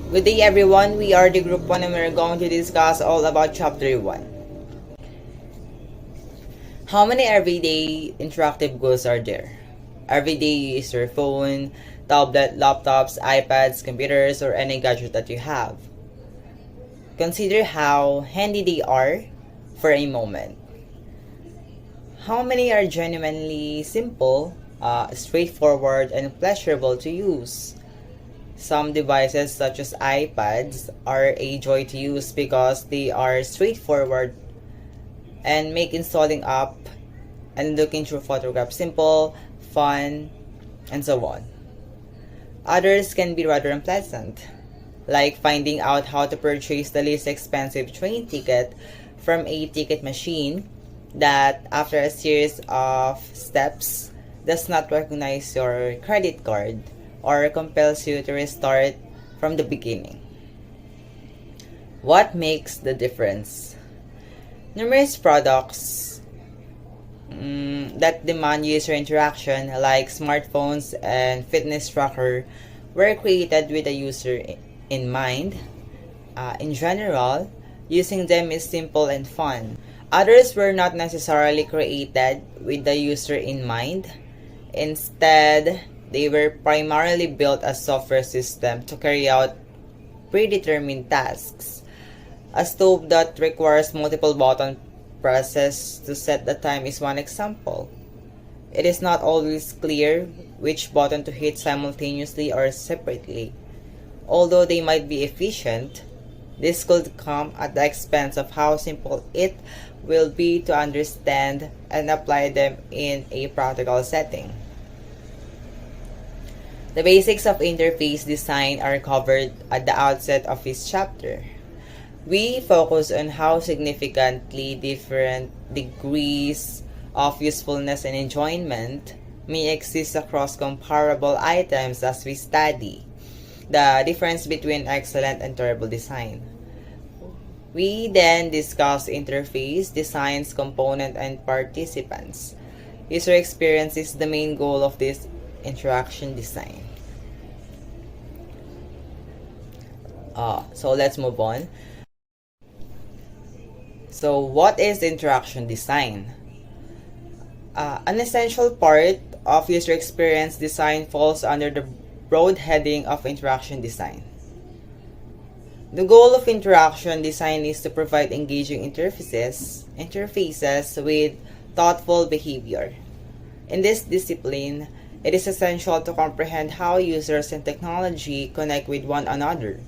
Good day everyone, we are the group 1 and we're going to discuss all about chapter 1. How many everyday interactive goods are there? Every day you use your phone, tablet, laptops, iPads, computers, or any gadget that you have. Consider how handy they are for a moment. How many are genuinely simple, straightforward, and pleasurable to use? Some devices such as iPads are a joy to use because they are straightforward and make installing up and looking through photographs simple, fun, and so on. Others can be rather unpleasant, like finding out how to purchase the least expensive train ticket from a ticket machine that, after a series of steps, does not recognize your credit card or compels you to restart from the beginning. What makes the difference? Numerous products that demand user interaction, like smartphones and fitness tracker, were created with the user in mind. In general, using them is simple and fun. Others were not necessarily created with the user in mind. Instead, they were primarily built as software system to carry out predetermined tasks. A stove that requires multiple button presses to set the time is one example. It is not always clear which button to hit simultaneously or separately. Although they might be efficient, this could come at the expense of how simple it will be to understand and apply them in a practical setting. The basics of interface design are covered at the outset of this chapter. We focus on how significantly different degrees of usefulness and enjoyment may exist across comparable items as we study the difference between excellent and terrible design. We then discuss interface, designs, component, and participants. User experience is the main goal of this interaction design. So let's move on. So what is interaction design? An essential part of user experience design falls under the broad heading of interaction design. The goal of interaction design is to provide engaging interfaces with thoughtful behavior. In this discipline, it is essential to comprehend how users and technology connect with one another.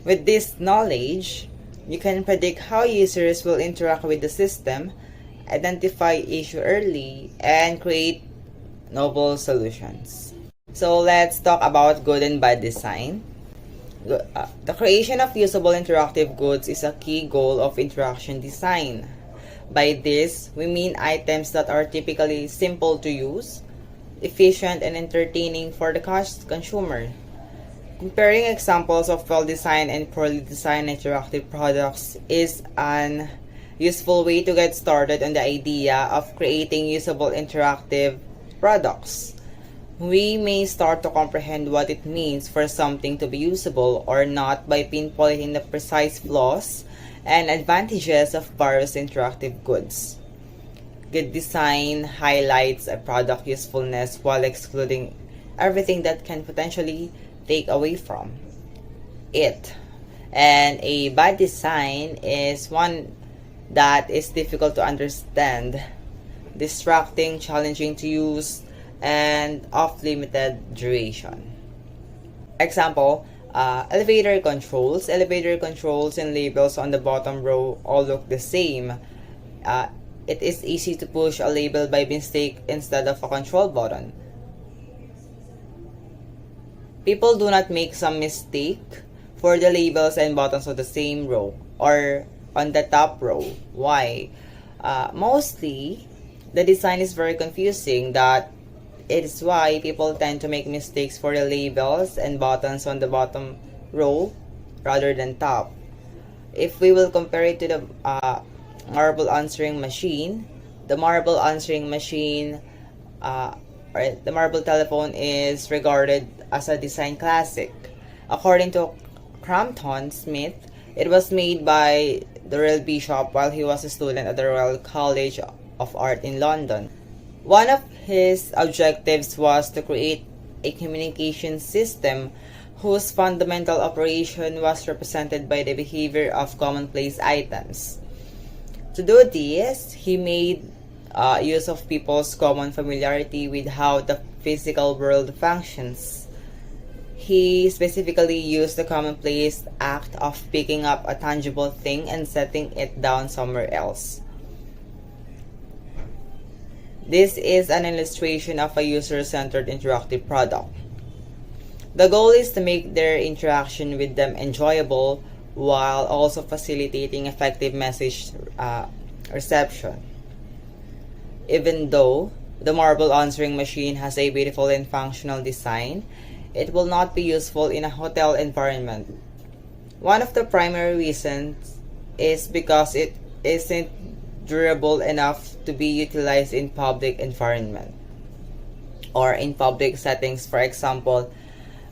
With this knowledge, you can predict how users will interact with the system, identify issues early, and create novel solutions. So let's talk about good and bad design. The creation of usable interactive goods is a key goal of interaction design. By this, we mean items that are typically simple to use, efficient, and entertaining for the consumer. Comparing examples of well-designed and poorly designed interactive products is an useful way to get started on the idea of creating usable interactive products. We may start to comprehend what it means for something to be usable or not by pinpointing the precise flaws and advantages of various interactive goods. Good design highlights a product usefulness while excluding everything that can potentially take away from it. And a bad design is one that is difficult to understand, distracting, challenging to use, and of limited duration. Example, elevator controls. Elevator controls and labels on the bottom row all look the same. It is easy to push a label by mistake instead of a control button. People do not make some mistake for the labels and buttons on the same row or on the top row. Why? Mostly, the design is very confusing. That it is why people tend to make mistakes for the labels and buttons on the bottom row rather than top. If we will compare it to the marble answering machine, the marble answering machine the marble telephone is regarded as a design classic. According to Crampton Smith, it was made by the Royal Bishop while he was a student at the Royal College of Art in London. One of his objectives was to create a communication system whose fundamental operation was represented by the behavior of commonplace items. To do this, he made use of people's common familiarity with how the physical world functions. He specifically used the commonplace act of picking up a tangible thing and setting it down somewhere else. This is an illustration of a user-centered interactive product. The goal is to make their interaction with them enjoyable while also facilitating effective message reception. Even though the marble answering machine has a beautiful and functional design, it will not be useful in a hotel environment. One of the primary reasons is because it isn't durable enough to be utilized in public environment or in public settings. For example,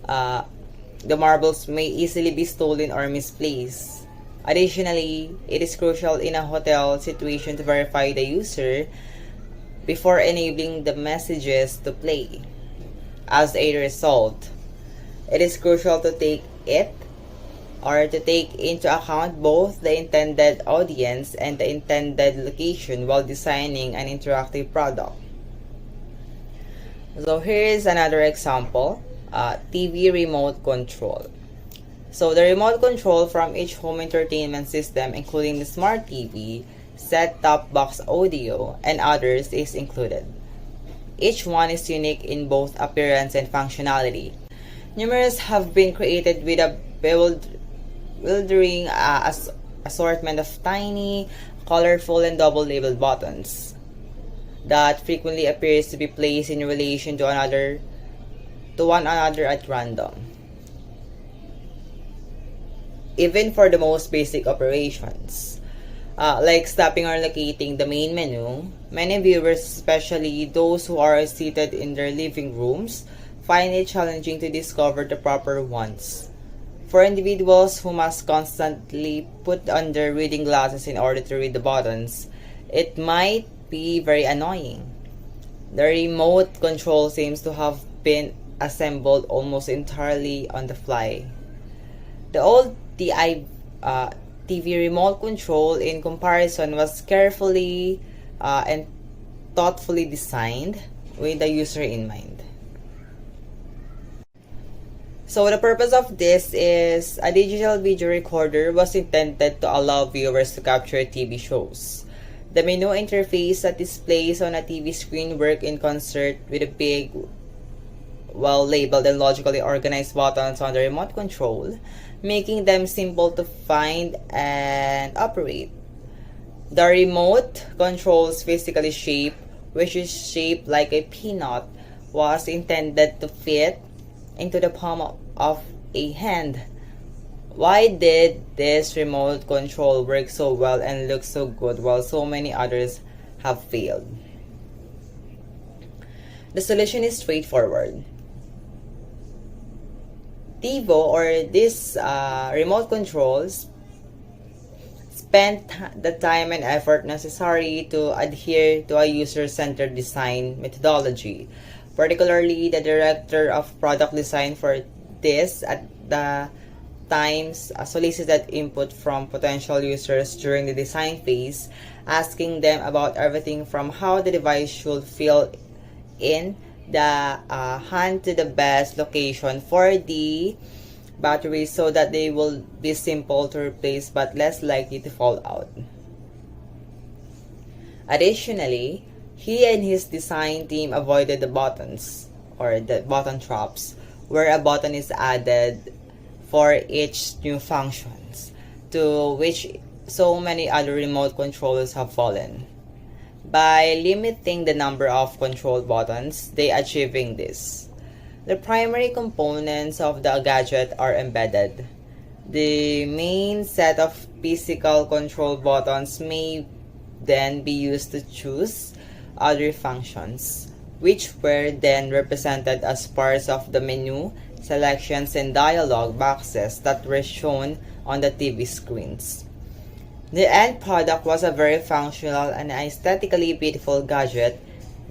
the marbles may easily be stolen or misplaced. Additionally, it is crucial in a hotel situation to verify the user before enabling the messages to play. As a result, it is crucial to take into account both the intended audience and the intended location while designing an interactive product. So here is another example. TV remote control. So the remote control from each home entertainment system, including the smart TV, set-top box audio, and others, is included. Each one is unique in both appearance and functionality. Numerous have been created with a bewildering assortment of tiny, colorful, and double-labeled buttons that frequently appears to be placed in relation to one another at random. Even for the most basic operations, like stopping or locating the main menu, many viewers, especially those who are seated in their living rooms, find it challenging to discover the proper ones. For individuals who must constantly put on their reading glasses in order to read the buttons, it might be very annoying. The remote control seems to have been assembled almost entirely on the fly. The old TV remote control, in comparison, was carefully and thoughtfully designed with the user in mind. So the purpose of this is a digital video recorder was intended to allow viewers to capture TV shows. The menu interface that displays on a TV screen work in concert with a big, well-labeled and logically organized buttons on the remote control, making them simple to find and operate. The remote control's physically shape, which is shaped like a peanut, was intended to fit into the palm of a hand. Why did this remote control work so well and look so good while so many others have failed? The solution is straightforward. TiVo, or these remote controls, spent the time and effort necessary to adhere to a user-centered design methodology. Particularly, the director of product design for this at the times solicited input from potential users during the design phase, asking them about everything from how the device should feel in the hand to the best location for the batteries so that they will be simple to replace but less likely to fall out. Additionally, he and his design team avoided the buttons, or the button traps, where a button is added for each new functions, to which so many other remote controllers have fallen. By limiting the number of control buttons, they achieving this. The primary components of the gadget are embedded. The main set of physical control buttons may then be used to choose other functions, which were then represented as parts of the menu selections, and dialog boxes that were shown on the TV screens. The end product was a very functional and aesthetically beautiful gadget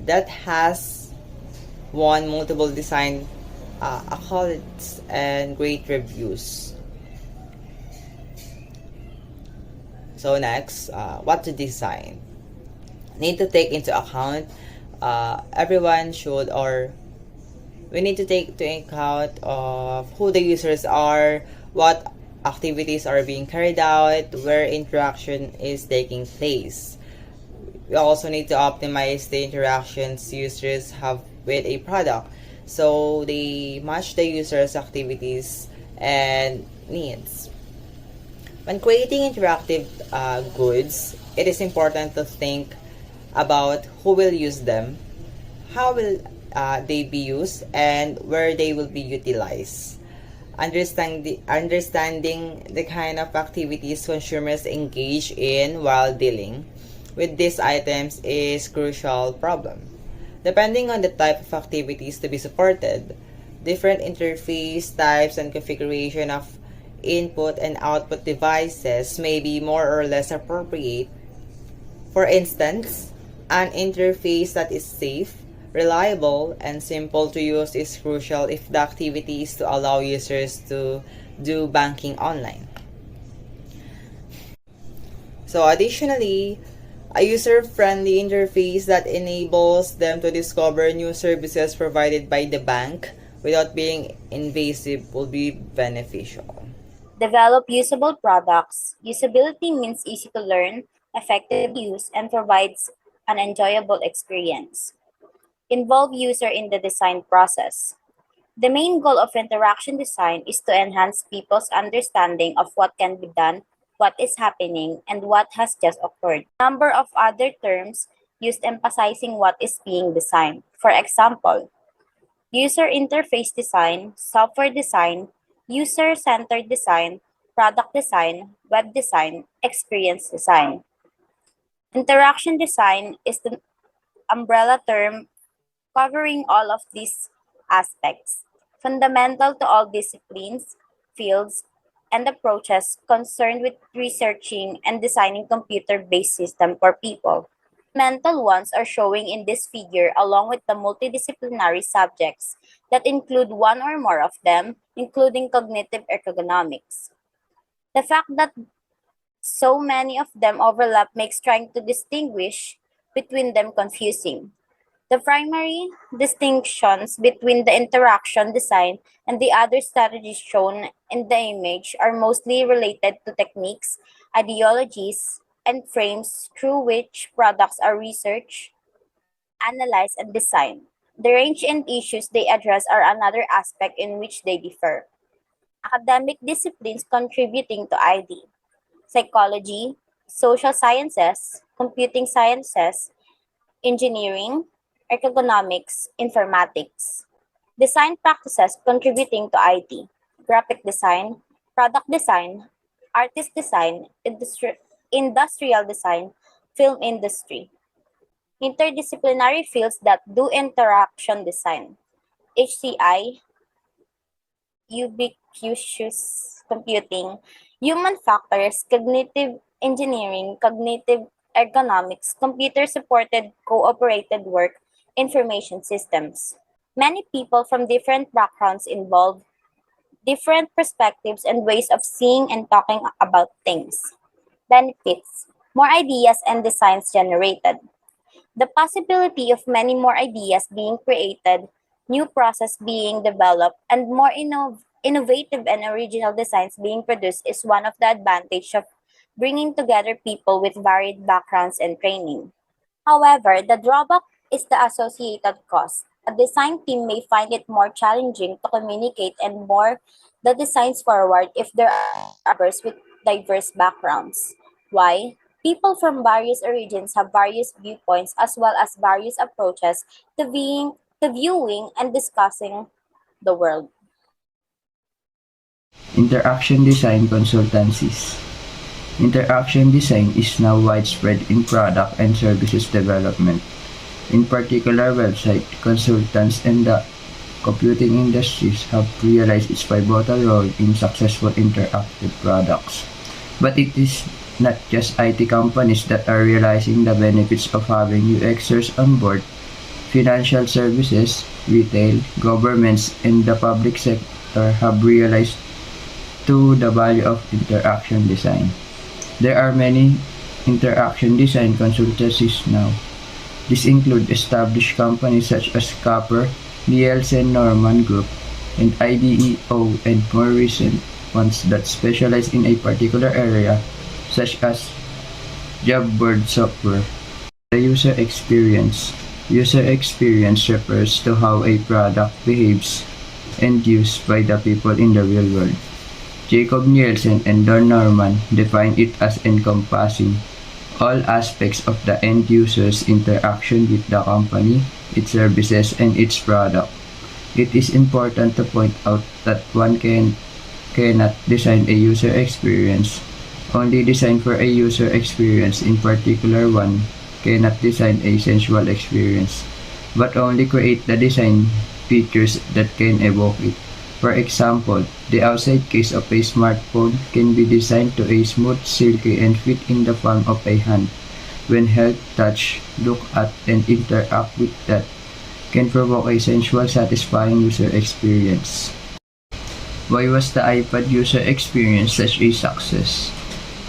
that has won multiple design accolades and great reviews. So next, what to design? Need to take into account everyone should or we need to take into account of who the users are, what activities are being carried out, where interaction is taking place. We also need to optimize the interactions users have with a product so they match the user's activities and needs. When creating interactive goods, it is important to think about who will use them, how will they be used, and where they will be utilized. Understanding the kind of activities consumers engage in while dealing with these items is crucial problem. Depending on the type of activities to be supported, different interface types and configuration of input and output devices may be more or less appropriate. For instance, an interface that is safe, reliable, and simple to use is crucial if the activity is to allow users to do banking online. So additionally, a user-friendly interface that enables them to discover new services provided by the bank without being invasive will be beneficial. Develop usable products. Usability means easy to learn, effective use, and provides an enjoyable experience. Involve user in the design process. The main goal of interaction design is to enhance people's understanding of what can be done, what is happening, and what has just occurred. A number of other terms used emphasizing what is being designed. For example, user interface design, software design, user-centered design, product design, web design, experience design. Interaction design is the umbrella term covering all of these aspects, fundamental to all disciplines, fields, and approaches concerned with researching and designing computer-based systems for people. Fundamental ones are showing in this figure along with the multidisciplinary subjects that include one or more of them, including cognitive ergonomics. The fact that so many of them overlap makes trying to distinguish between them confusing. The primary distinctions between the interaction design and the other strategies shown in the image are mostly related to techniques, ideologies, and frames through which products are researched, analyzed, and designed. The range and issues they address are another aspect in which they differ. Academic disciplines contributing to ID: psychology, social sciences, computing sciences, engineering, economics, informatics. Design practices contributing to IT: graphic design, product design, artist design, industrial design, film industry. Interdisciplinary fields that do interaction design: HCI, ubiquitous computing, human factors, cognitive engineering, cognitive ergonomics, computer-supported cooperated work, information systems. Many people from different backgrounds involved, different perspectives and ways of seeing and talking about things. Benefits: more ideas and designs generated. The possibility of many more ideas being created, new process being developed, and more innovative and original designs being produced is one of the advantages of bringing together people with varied backgrounds and training. However, the drawback is the associated cost. A design team may find it more challenging to communicate and more the designs forward if there are members with diverse backgrounds. Why? People from various origins have various viewpoints as well as various approaches to viewing and discussing the world. Interaction design consultancies. Interaction design is now widespread in product and services development. In particular, website consultants and the computing industries have realized its pivotal role in successful interactive products. But it is not just IT companies that are realizing the benefits of having UXers on board. Financial services, retail, governments, and the public sector have realized too the value of interaction design. There are many interaction design consultancies now. These include established companies such as Copper, Nielsen Norman Group, and IDEO, and more recent ones that specialize in a particular area, such as job board software. The user experience. User experience refers to how a product behaves and used by the people in the real world. Jacob Nielsen and Don Norman define it as encompassing all aspects of the end user's interaction with the company, its services, and its product. It is important to point out that cannot design a user experience. Only design for a user experience. In particular, one cannot design a sensual experience, but only create the design features that can evoke it. For example, the outside case of a smartphone can be designed to a smooth, silky, and fit in the palm of a hand. When held, touch, look at, and interact with that can provoke a sensual, satisfying user experience. Why was the iPad user experience such a success?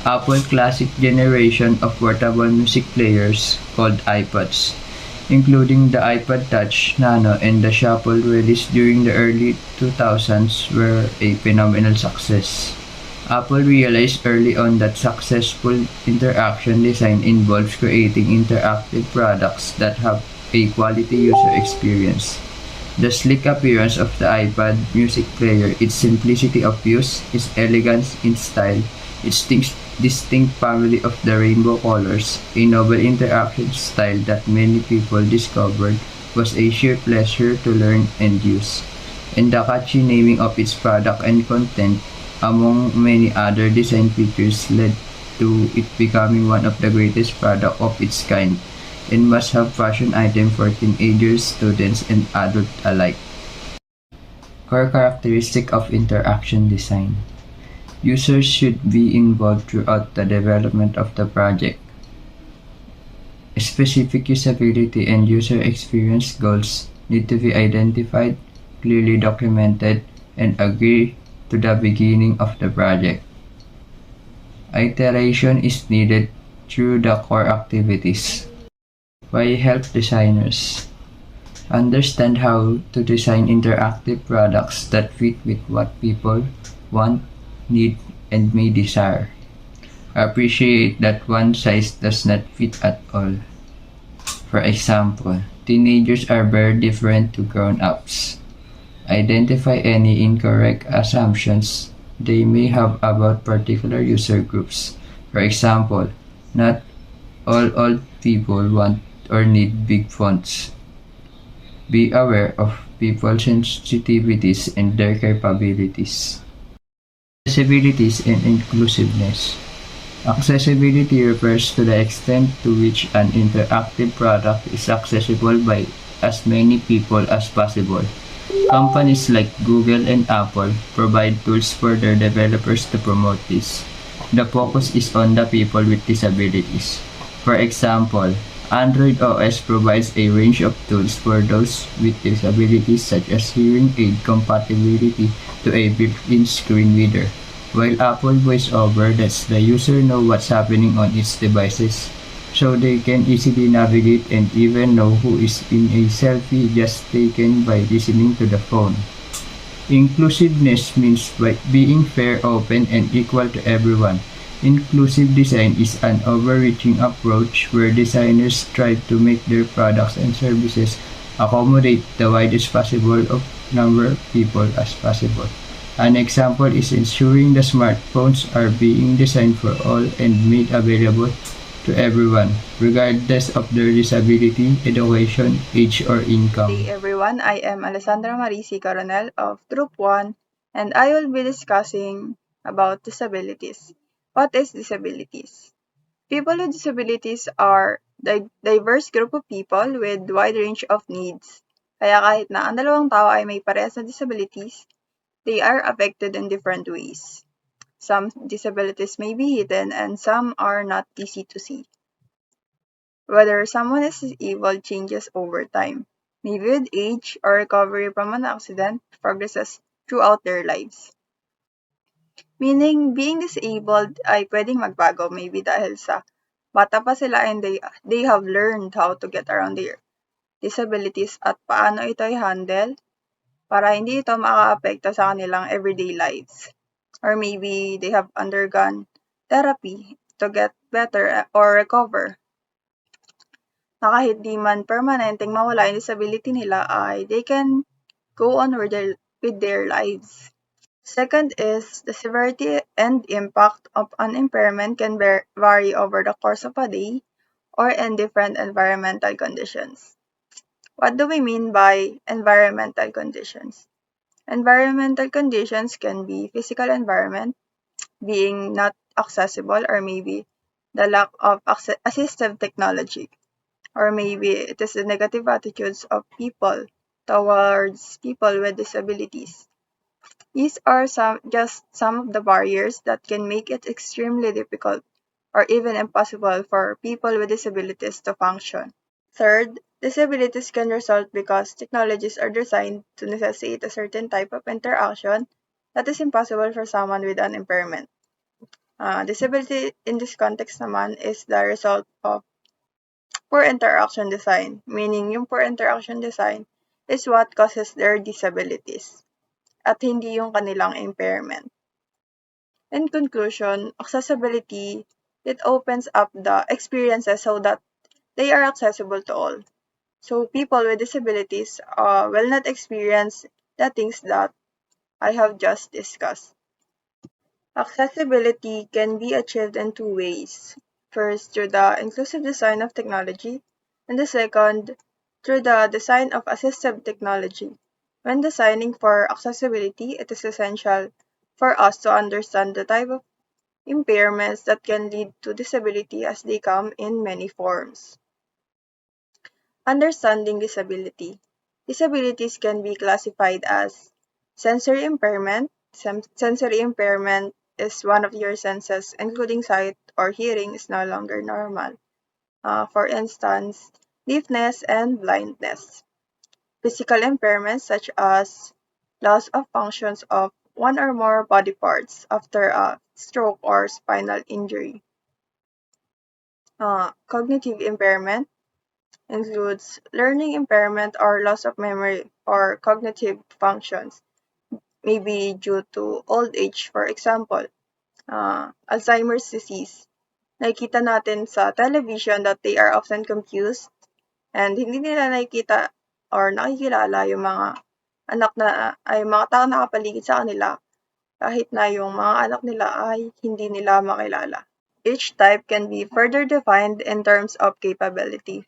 Apple classic generation of portable music players called iPods, including the iPod Touch, Nano, and the Shuffle released during the early 2000s were a phenomenal success. Apple realized early on that successful interaction design involves creating interactive products that have a quality user experience. The sleek appearance of the iPod music player, its simplicity of use, its elegance in style, its distinct family of the rainbow colors, a novel interaction style that many people discovered was a sheer pleasure to learn and use. And the catchy naming of its product and content, among many other design features, led to it becoming one of the greatest products of its kind and must-have fashion item for teenagers, students, and adults alike. Core characteristic of interaction design. Users should be involved throughout the development of the project. Specific usability and user experience goals need to be identified, clearly documented, and agree to the beginning of the project. Iteration is needed through the core activities. Why help designers? Understand how to design interactive products that fit with what people want, need, and may desire. Appreciate that one size does not fit at all. For example, teenagers are very different to grown-ups. Identify any incorrect assumptions they may have about particular user groups. For example, not all old people want or need big fonts. Be aware of people's sensitivities and their capabilities. Accessibility and inclusiveness. Accessibility refers to the extent to which an interactive product is accessible by as many people as possible. Companies like Google and Apple provide tools for their developers to promote this. The focus is on the people with disabilities. For example, Android OS provides a range of tools for those with disabilities such as hearing aid compatibility to a built-in screen reader, while Apple VoiceOver lets the user know what's happening on its devices so they can easily navigate and even know who is in a selfie just taken by listening to the phone. Inclusiveness means by being fair, open, and equal to everyone. Inclusive design is an overreaching approach where designers strive to make their products and services accommodate the widest possible of number of people as possible. An example is ensuring the smartphones are being designed for all and made available to everyone, regardless of their disability, education, age, or income. Good day everyone, I am Alessandra Marisi Coronel of Troop 1 and I will be discussing about disabilities. What is disabilities? People with disabilities are a diverse group of people with wide range of needs. Kaya kahit na ang dalawang tao ay may parehas na disabilities, they are affected in different ways. Some disabilities may be hidden and some are not easy to see. Whether someone is disabled changes over time, maybe with age or recovery from an accident progresses throughout their lives. Meaning, being disabled ay pwedeng magbago maybe dahil sa bata pa sila and they have learned how to get around their disabilities at paano ito i-handle para hindi ito makaapekto sa kanilang everyday lives. Or maybe they have undergone therapy to get better or recover na kahit di man permanenteng mawala yung disability nila ay they can go on with their lives. Second is the severity and impact of an impairment can vary over the course of a day or in different environmental conditions. What do we mean by environmental conditions? Environmental conditions can be physical environment, being not accessible, or maybe the lack of assistive technology, or maybe it is the negative attitudes of people towards people with disabilities. These are just some of the barriers that can make it extremely difficult or even impossible for people with disabilities to function. Third, disabilities can result because technologies are designed to necessitate a certain type of interaction that is impossible for someone with an impairment. Disability in this context naman is the result of poor interaction design, meaning yung poor interaction design is what causes their disabilities at hindi yung kanilang impairment. In conclusion, accessibility, it opens up the experiences so that they are accessible to all. So people with disabilities will not experience the things that I have just discussed. Accessibility can be achieved in two ways. First, through the inclusive design of technology, and the second, through the design of assistive technology. When designing for accessibility, it is essential for us to understand the type of impairments that can lead to disability as they come in many forms. Understanding disability. Disabilities can be classified as sensory impairment. Sensory impairment is one of your senses, including sight or hearing, is no longer normal. For instance, deafness and blindness. Physical impairments such as loss of functions of one or more body parts after a stroke or spinal injury. Cognitive impairment includes learning impairment or loss of memory or cognitive functions, maybe due to old age, for example, Alzheimer's disease. Nakikita natin sa television that they are often confused and hindi nila nakikita or nakikilala yung mga anak na ay mga tao nakapaligid sa kanila kahit na yung mga anak nila ay hindi nila makilala. Each type can be further defined in terms of capability.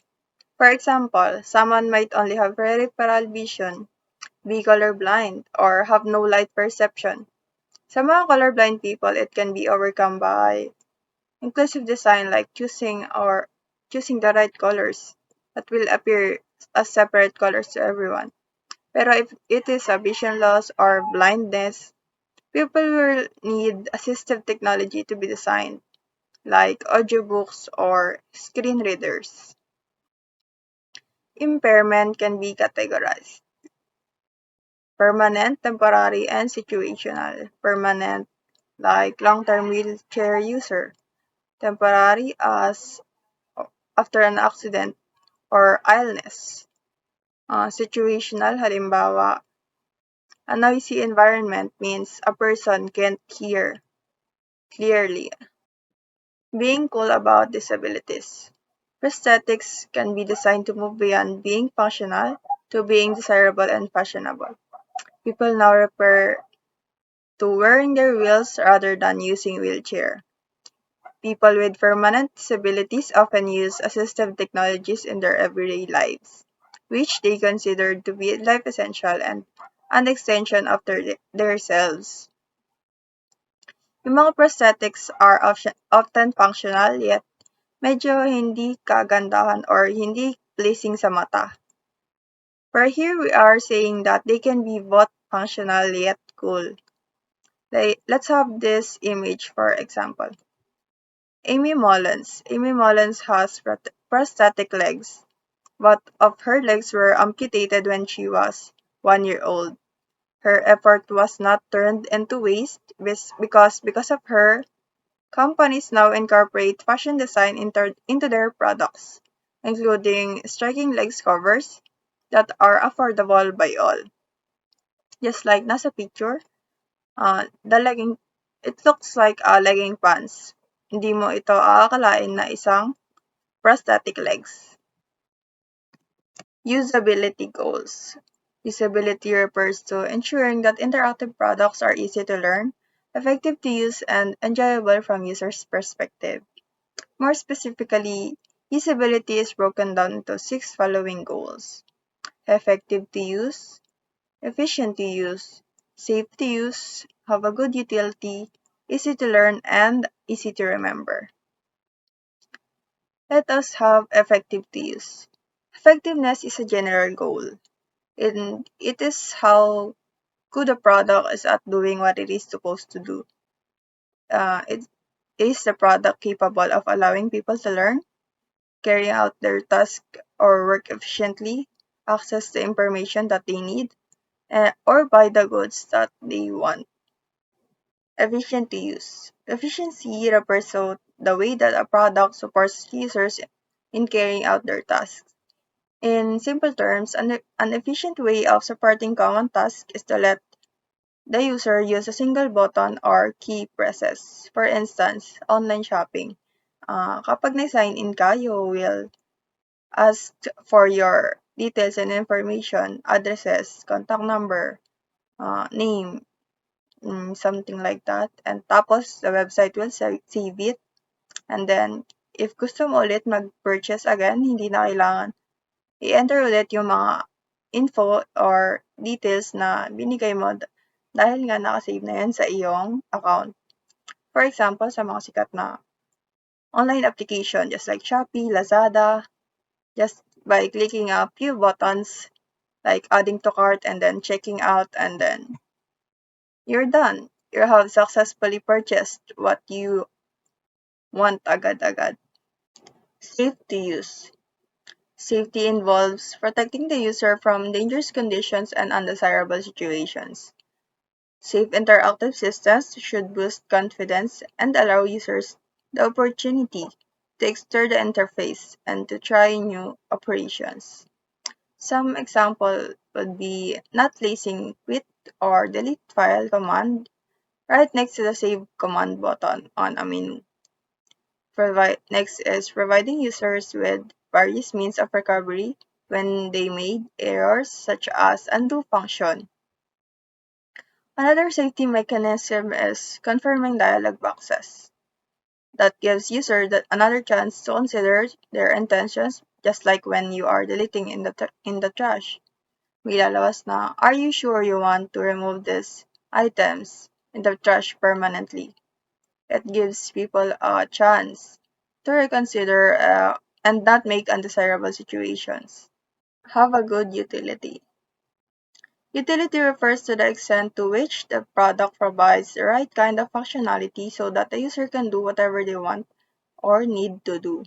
For example, someone might only have peripheral vision, be colorblind, or have no light perception. Sa mga colorblind people, it can be overcome by inclusive design like choosing the right colors that will appear as separate colors to everyone. Pero if it is a vision loss or blindness, people will need assistive technology to be designed, like audiobooks or screen readers. Impairment can be categorized: permanent, temporary, and situational. Permanent, like long-term wheelchair user. Temporary, as after an accident or illness. Situational, halimbawa, a noisy environment means a person can't hear clearly. Being cool about disabilities. Prosthetics can be designed to move beyond being functional to being desirable and fashionable. People now refer to wearing their wheels rather than using wheelchair. People with permanent disabilities often use assistive technologies in their everyday lives, which they consider to be life essential and an extension of their selves. Yung mga prosthetics are often functional yet medyo hindi kagandahan or hindi pleasing sa mata. For here we are saying that they can be both functional yet cool. Let's have this image for example. Amy Mullins. Amy Mullins has prosthetic legs. Both of her legs were amputated when she was 1 year old. Her effort was not turned into waste because of her, companies now incorporate fashion design into their products, including striking legs covers that are affordable by all. Just like nasa picture, the legging, it looks like a legging pants. Hindi mo ito aakalain na isang prosthetic legs. Usability goals. Usability refers to ensuring that interactive products are easy to learn, effective to use, and enjoyable from users' perspective. More specifically, usability is broken down into 6 following goals: effective to use, efficient to use, safe to use, have a good utility, easy to learn, and easy to remember. Let us have effective to use. Effectiveness is a general goal, and it is how good a product is at doing what it is supposed to do. It is the product capable of allowing people to learn, carry out their task or work efficiently, access the information that they need, or buy the goods that they want. Efficient to use. Efficiency refers to the way that a product supports users in carrying out their tasks. In simple terms, an efficient way of supporting common tasks is to let the user use a single button or key presses. For instance, online shopping. Kapag nag-sign in ka, you will ask for your details and information, addresses, contact number, name, something like that. And tapos, the website will save it. And then, if gusto mo ulit mag-purchase again, hindi na kailangan i-enter ulit yung mga info or details na binigay mo dahil nga nakasave na yan sa iyong account. For example, sa mga sikat na online application, just like Shopee, Lazada, just by clicking a few buttons like adding to cart and then checking out, and then you're done. You have successfully purchased what you want agad-agad. Safe to use. Safety involves protecting the user from dangerous conditions and undesirable situations. Safe interactive systems should boost confidence and allow users the opportunity to explore the interface and to try new operations. Some example would be not placing quit or delete file command right next to the save command button on a menu. Next is providing users with various means of recovery when they made errors such as undo function. Another safety mechanism is confirming dialog boxes. That gives user another chance to consider their intentions, just like when you are deleting in the trash. May lalabas na, are you sure you want to remove these items in the trash permanently? It gives people a chance to reconsider and not make undesirable situations. Have a good utility. Utility refers to the extent to which the product provides the right kind of functionality so that the user can do whatever they want or need to do.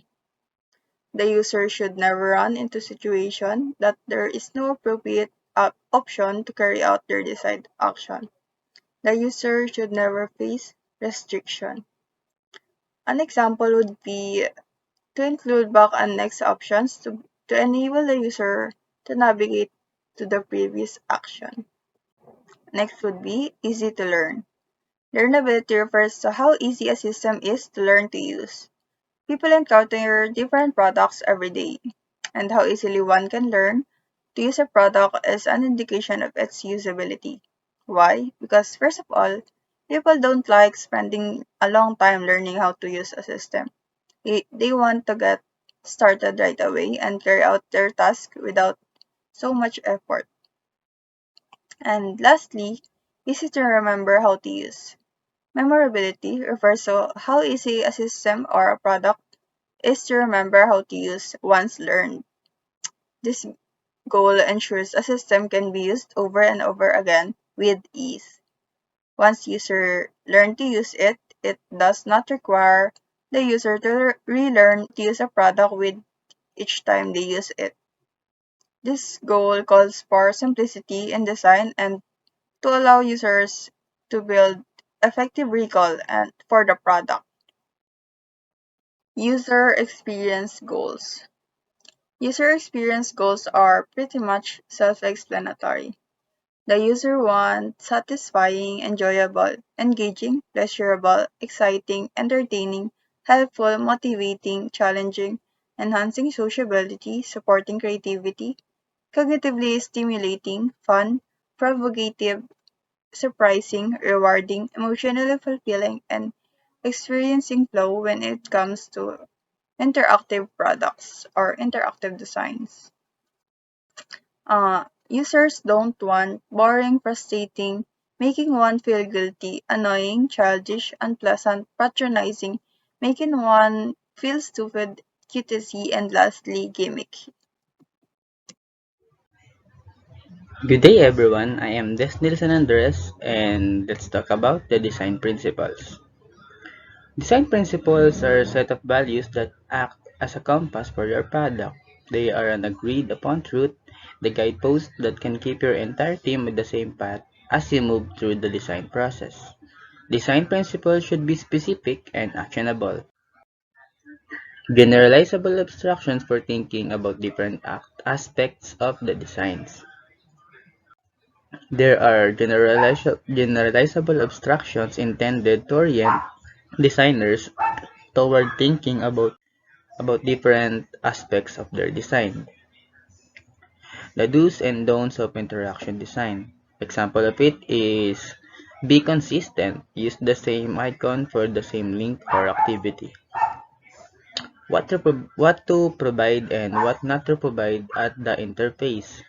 The user should never run into a situation that there is no appropriate option to carry out their desired action. The user should never face restriction. An example would be to include back and next options to enable the user to navigate to the previous action. Next would be easy to learn. Learnability refers to how easy a system is to learn to use. People encounter different products every day, and how easily one can learn to use a product is an indication of its usability. Why? Because, first of all, people don't like spending a long time learning how to use a system. They want to get started right away and carry out their task without so much effort. And lastly, easy to remember how to use. Memorability refers to how easy a system or a product is to remember how to use once learned. This goal ensures a system can be used over and over again with ease. Once user learn to use it, it does not require the user to relearn to use a product with each time they use it. This goal calls for simplicity in design and to allow users to build effective recall and for the product. User experience goals. User experience goals are pretty much self-explanatory. The user wants satisfying, enjoyable, engaging, pleasurable, exciting, entertaining, helpful, motivating, challenging, enhancing sociability, supporting creativity, cognitively stimulating, fun, provocative, surprising, rewarding, emotionally fulfilling, and experiencing flow when it comes to interactive products or interactive designs. Users don't want boring, frustrating, making one feel guilty, annoying, childish, unpleasant, patronizing, making one feel stupid, cutesy, and lastly, gimmicky. Good day everyone, I am Desnil San Andres and let's talk about the design principles. Design principles are a set of values that act as a compass for your product. They are an agreed upon truth, the guidepost that can keep your entire team with the same path as you move through the design process. Design principles should be specific and actionable. Generalizable abstractions for thinking about different aspects of the designs. There are generalizable abstractions intended to orient designers toward thinking about different aspects of their design. The do's and don'ts of interaction design. Example of it is be consistent. Use the same icon for the same link or activity. What to provide and what not to provide at the interface.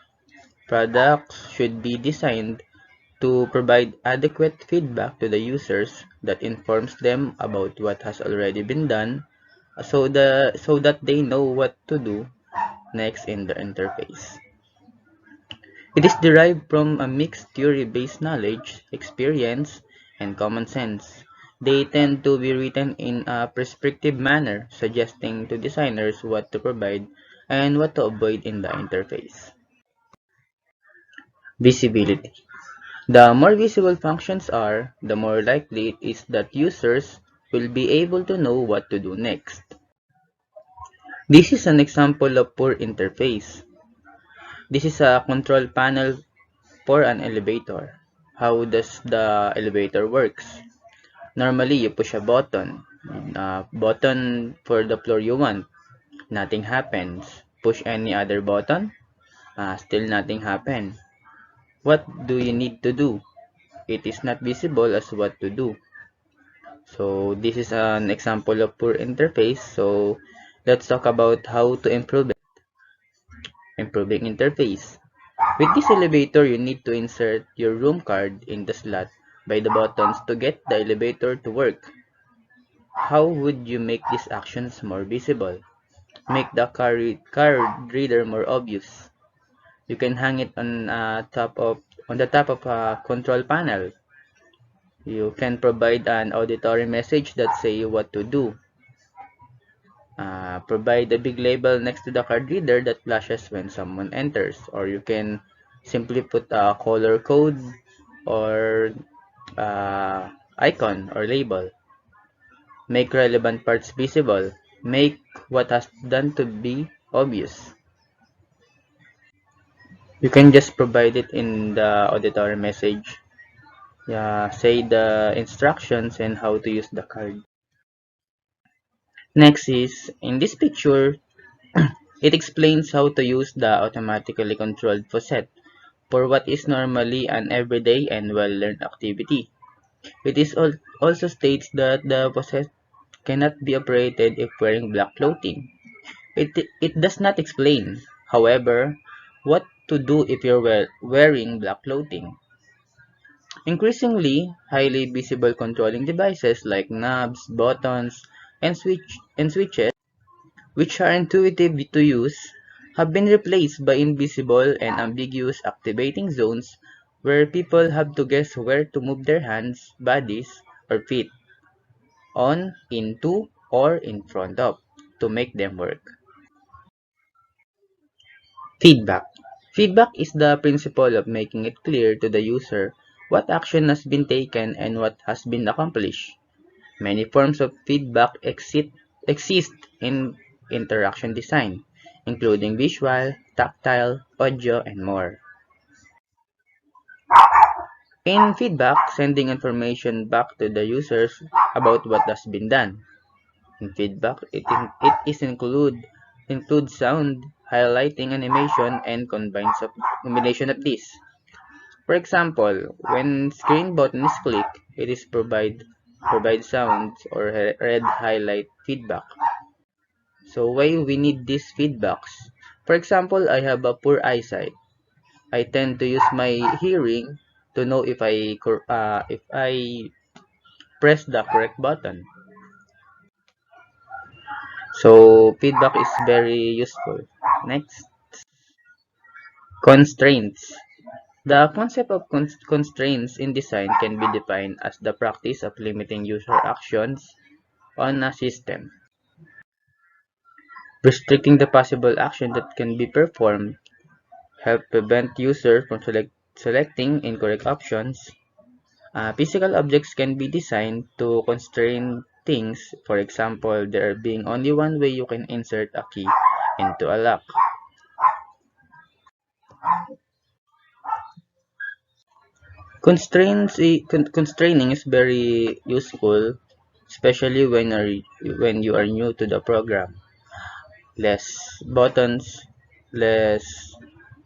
Products should be designed to provide adequate feedback to the users that informs them about what has already been done so that they know what to do next in the interface. It is derived from a mixed theory-based knowledge, experience, and common sense. They tend to be written in a prescriptive manner, suggesting to designers what to provide and what to avoid in the interface. Visibility. The more visible functions are, the more likely it is that users will be able to know what to do next. This is an example of poor interface. This is a control panel for an elevator. How does the elevator works? Normally, you push a button for the floor you want. Nothing happens. Push any other button, still nothing happens. What do you need to do? It is not visible as what to do. So this is an example of poor interface. So let's talk about how to improve it. Improving interface. With this elevator, you need to insert your room card in the slot by the buttons to get the elevator to work. How would you make these actions more visible? Make the card reader more obvious. You can hang it on the top of a control panel. You can provide an auditory message that say what to do. Provide a big label next to the card reader that flashes when someone enters, or you can simply put a color code or icon or label. Make relevant parts visible. Make what has done to be obvious. You can just provide it in the auditory message. Yeah, say the instructions and how to use the card. Next is, in this picture, it explains how to use the automatically controlled faucet for what is normally an everyday and well-learned activity. It is also states that the faucet cannot be operated if wearing black clothing. It does not explain, however, what to do if you're wearing black clothing. Increasingly, highly visible controlling devices like knobs, buttons, and switches, which are intuitive to use, have been replaced by invisible and ambiguous activating zones where people have to guess where to move their hands, bodies, or feet on, into, or in front of to make them work. Feedback. Feedback is the principle of making it clear to the user what action has been taken and what has been accomplished. Many forms of feedback exist in interaction design, including visual, tactile, audio, and more. In feedback, sending information back to the users about what has been done. In feedback, it is includes sound, highlighting animation, and combination of these. For example, when screen button is clicked, it is provide sounds or red highlight feedback. So why we need these feedbacks? For example, I have a poor eyesight. I tend to use my hearing to know if I press the correct button. So feedback is very useful. Next, constraints. The concept of constraints in design can be defined as the practice of limiting user actions on a system, restricting the possible action that can be performed, help prevent users from selecting incorrect options. Physical objects can be designed to constrain things. For example, there being only one way you can insert a key into a lock. Constraining is very useful, especially when you are new to the program. Less buttons, less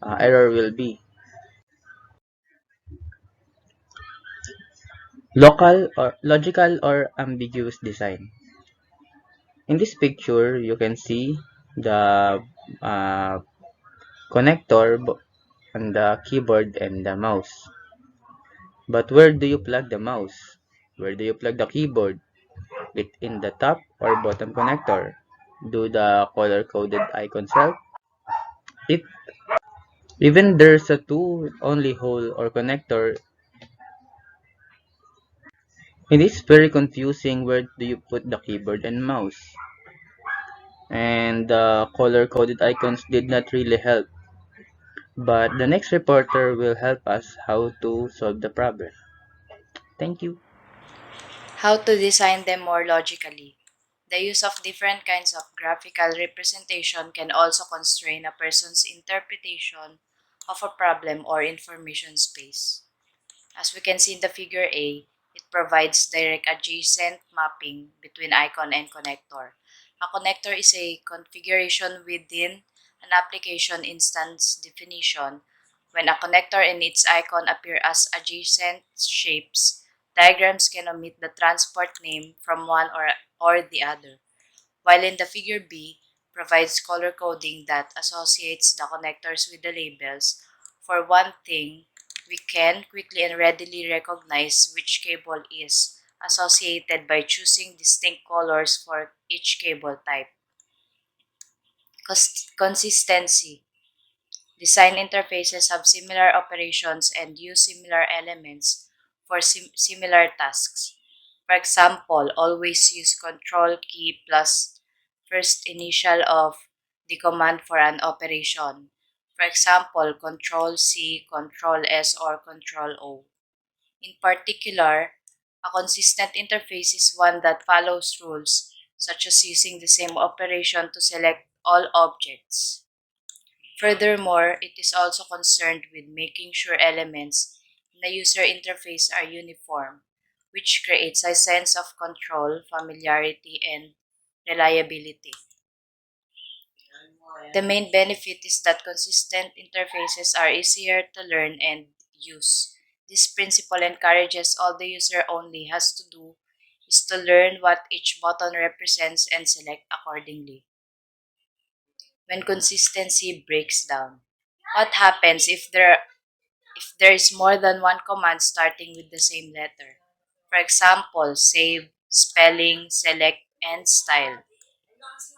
error will be. Logical or ambiguous design. In this picture, you can see the uh, connector on the keyboard and the mouse. But where do you plug the mouse? Where do you plug the keyboard? It in the top or bottom connector? Do the color-coded icons help? If even there's a two only hole or connector, it is very confusing where do you put the keyboard and mouse. And the color-coded icons did not really help. But the next reporter will help us how to solve the problem. Thank you. How to design them more logically. The use of different kinds of graphical representation can also constrain a person's interpretation of a problem or information space. As we can see in the figure A, it provides direct adjacent mapping between icon and connector. A connector is a configuration within an application instance definition. When a connector and its icon appear as adjacent shapes, diagrams can omit the transport name from one or the other, while in the figure B provides color coding that associates the connectors with the labels. For one thing, we can quickly and readily recognize which cable is associated by choosing distinct colors for each cable type. Consistency. Design interfaces have similar operations and use similar elements for similar tasks. For example, always use Control key plus first initial of the command for an operation. For example, Control C, Control S, or Control O. In particular, a consistent interface is one that follows rules, such as using the same operation to select all objects. Furthermore, it is also concerned with making sure elements in the user interface are uniform, which creates a sense of control, familiarity, and reliability. The main benefit is that consistent interfaces are easier to learn and use. This principle encourages all the user only has to do is to learn what each button represents and select accordingly. When consistency breaks down, what happens if there is more than one command starting with the same letter? For example, save, spelling, select, and style.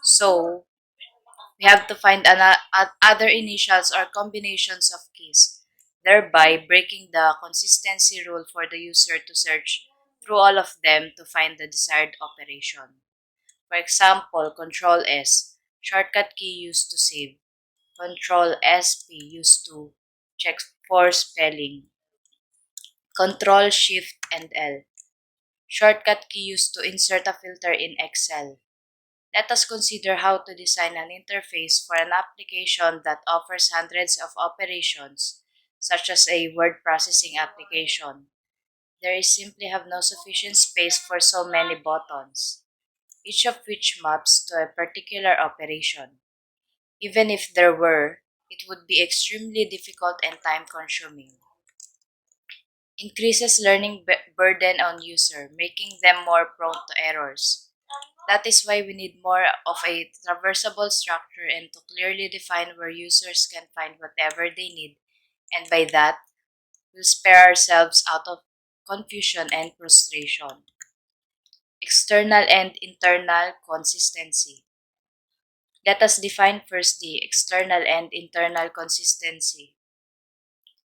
So, We have to find other initials or combinations of keys, thereby breaking the consistency rule for the user to search through all of them to find the desired operation. For example, Control S, shortcut key used to save. Control SP used to check for spelling. Control Shift and L, shortcut key used to insert a filter in Excel. Let us consider how to design an interface for an application that offers hundreds of operations, such as a word processing application. There is simply have no sufficient space for so many buttons, each of which maps to a particular operation. Even if there were, it would be extremely difficult and time-consuming. Increases learning burden on user, making them more prone to errors. That is why we need more of a traversable structure and to clearly define where users can find whatever they need, and by that, we'll spare ourselves out of confusion and frustration. External and internal consistency. Let us define first the external and internal consistency.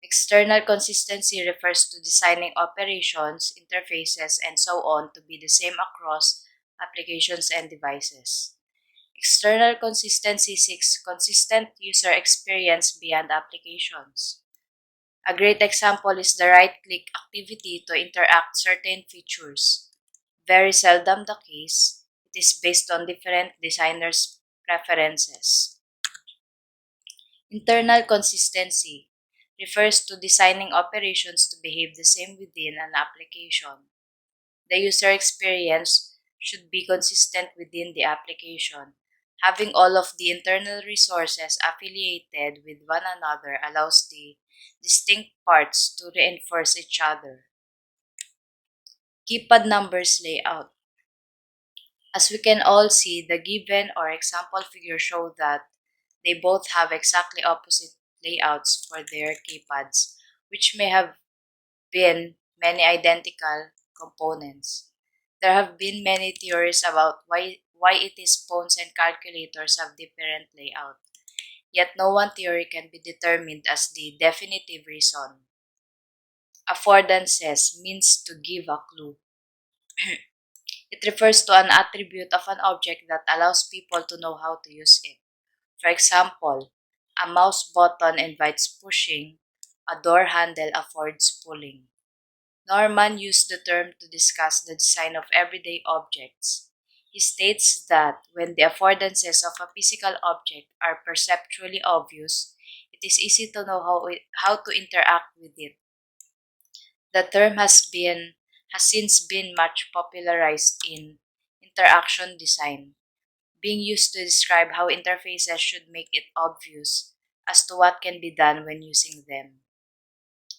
External consistency refers to designing operations, interfaces, and so on to be the same across applications and devices. External consistency seeks consistent user experience beyond applications. A great example is the right-click activity to interact certain features. Very seldom the case, it is based on different designers' preferences. Internal consistency refers to designing operations to behave the same within an application. The user experience should be consistent within the application. Having all of the internal resources affiliated with one another allows the distinct parts to reinforce each other. Keypad numbers layout. As we can all see, the given or example figures show that they both have exactly opposite layouts for their keypads, which may have been many identical components. There have been many theories about why it is phones and calculators have different layout, yet no one theory can be determined as the definitive reason. Affordances means to give a clue. It refers to an attribute of an object that allows people to know how to use it. For example, a mouse button invites pushing, a door handle affords pulling. Norman used the term to discuss the design of everyday objects. He states that when the affordances of a physical object are perceptually obvious, it is easy to know how to interact with it. The term has since been much popularized in interaction design, being used to describe how interfaces should make it obvious as to what can be done when using them.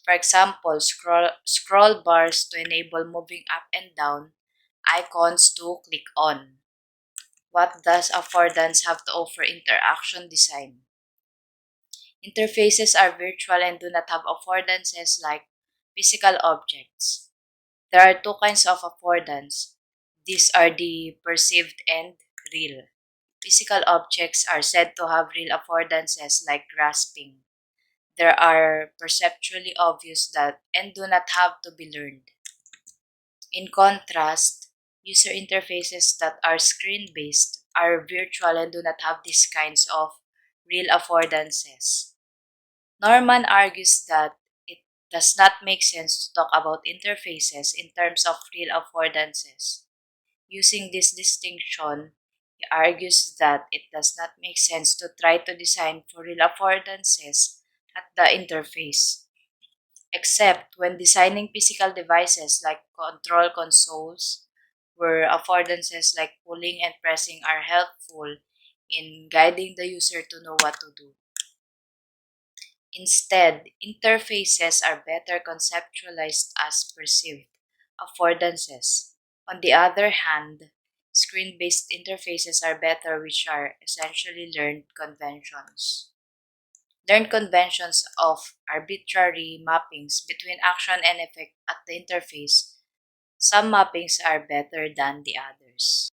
For example, scroll bars to enable moving up and down, icons to click on. What does affordance have to offer interaction design? Interfaces are virtual and do not have affordances like physical objects. There are two kinds of affordance. These are the perceived and real. Physical objects are said to have real affordances like grasping. There are perceptually obvious that and do not have to be learned. In contrast, user interfaces that are screen-based are virtual and do not have these kinds of real affordances. Norman argues that it does not make sense to talk about interfaces in terms of real affordances. Using this distinction, he argues that it does not make sense to try to design for real affordances at the interface, except when designing physical devices like control consoles, where affordances like pulling and pressing are helpful in guiding the user to know what to do. Instead, interfaces are better conceptualized as perceived affordances. On the other hand, screen-based interfaces are better, which are essentially learned conventions. Learned conventions of arbitrary mappings between action and effect at the interface. Some mappings are better than the others.